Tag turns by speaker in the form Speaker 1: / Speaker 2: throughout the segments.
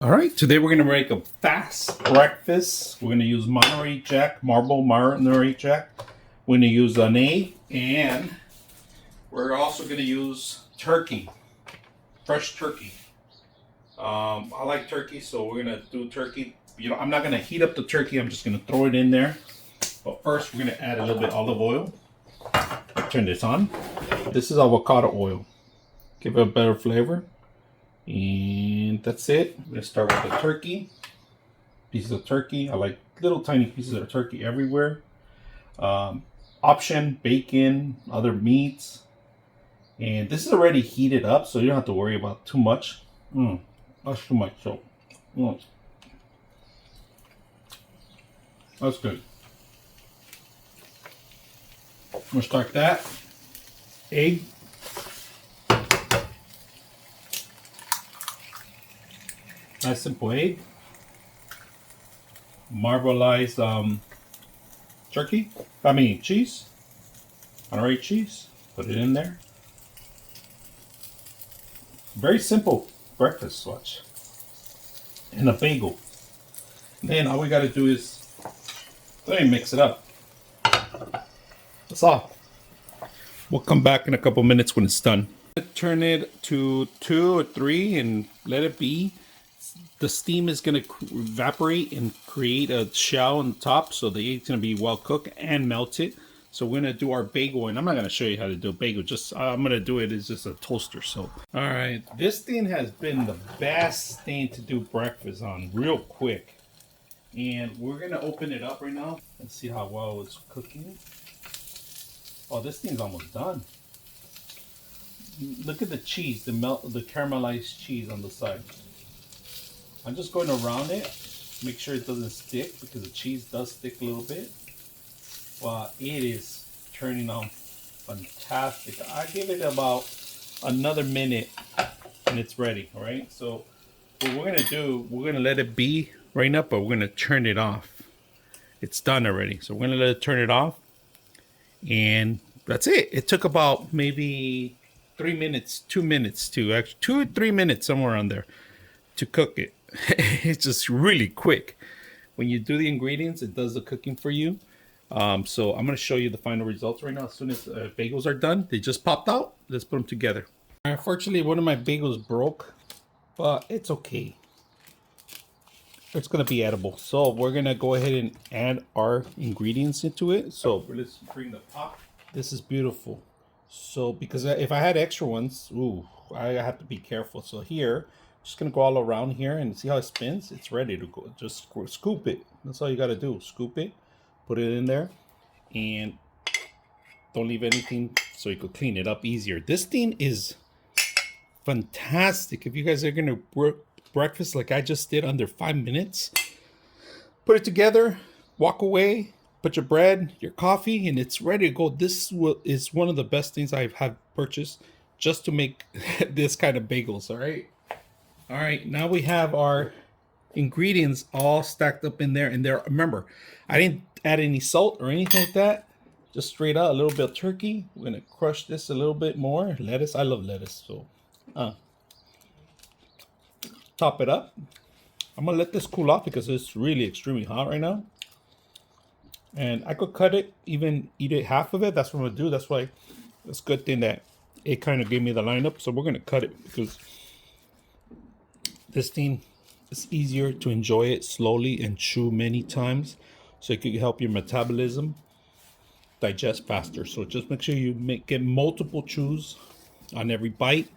Speaker 1: All right, today we're going to make a fast breakfast. We're going to use Monterey Jack, marble Monterey Jack. We're going to use an egg, and we're also going to use turkey, fresh turkey. I like turkey, so we're going to do turkey. I'm not going to heat up the turkey. I'm just going to throw it in there. But first, we're going to add a little bit of olive oil. Turn this on. This is avocado oil. Give it a better flavor. And that's it. I'm going to start with the turkey. Pieces of turkey. I like little tiny pieces of turkey everywhere. Option, bacon, other meats. And this is already heated up, so you don't have to worry about too much. That's too much. So, that's good. I'm going to start that. Egg. Nice simple egg. Marbleized cheese. Monterey cheese. Put it in there. Very simple breakfast watch. And a bagel. And then all we got to do is let me mix it up. That's all. We'll come back in a couple minutes when it's done. Turn it to 2 or 3 and let it be. The steam is going to evaporate and create a shell on the top, so the egg's going to be well cooked and melted. So we're going to do our bagel, and I'm not going to show you how to do a bagel. Just I'm going to do it as just a toaster. So, all right, this thing has been the best thing to do breakfast on, real quick. And we're going to open it up right now and see how well it's cooking. Oh, this thing's almost done. Look at the cheese, the caramelized cheese on the side. I'm just going around it, make sure it doesn't stick, because the cheese does stick a little bit. But it is turning out fantastic. I give it about another minute and it's ready. All right, so what we're gonna do, we're gonna let it be right now, but we're gonna turn it off. It's done already, so we're gonna let it turn it off, and that's it. It took about maybe 3 minutes, 2 minutes to actually 2 or 3 minutes, somewhere on there, to cook it. It's just really quick. When you do the ingredients, it does the cooking for you. So I'm going to show you the final results right now. As soon as bagels are done, they just popped out. Let's put them together. Unfortunately, one of my bagels broke, but it's okay. It's going to be edible. So we're going to go ahead and add our ingredients into it. So let's bring the pot. This is beautiful. So because if I had extra ones, I have to be careful. So here, just gonna go all around here and see how it spins. It's ready to go. Just scoop it. That's all you gotta do. Scoop it, put it in there, and don't leave anything so you could clean it up easier. This thing is fantastic. If you guys are gonna work breakfast like I just did under 5 minutes, put it together, walk away, put your bread, your coffee, and it's ready to go. This is one of the best things I have purchased just to make this kind of bagels. All right, now we have our ingredients all stacked up in there. And there, remember, I didn't add any salt or anything like that. Just straight out a little bit of turkey. We're gonna crush this a little bit more. Lettuce, I love lettuce, so top it up. I'm gonna let this cool off because it's really extremely hot right now. And I could cut it, even eat it half of it. That's what I'm gonna do. That's why it's a good thing that it kind of gave me the lineup. So we're gonna cut it because this thing is easier to enjoy it slowly and chew many times, so it can help your metabolism digest faster. So just make sure you get multiple chews on every bite.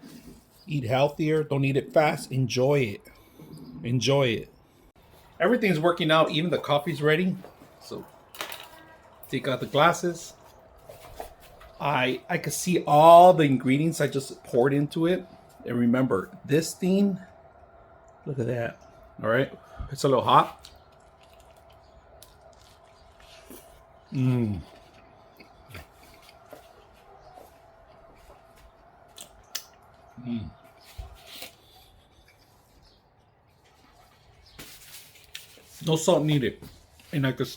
Speaker 1: Eat healthier. Don't eat it fast. Enjoy it. Enjoy it. Everything's working out. Even the coffee's ready. So take out the glasses. I could see all the ingredients I just poured into it. And remember, this thing, look at that. All right, it's a little hot. No salt needed, and I could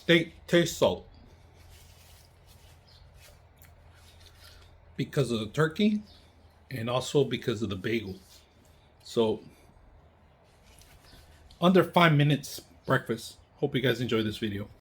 Speaker 1: taste salt because of the turkey and also because of the bagel. So Under 5 minutes breakfast. Hope you guys enjoyed this video.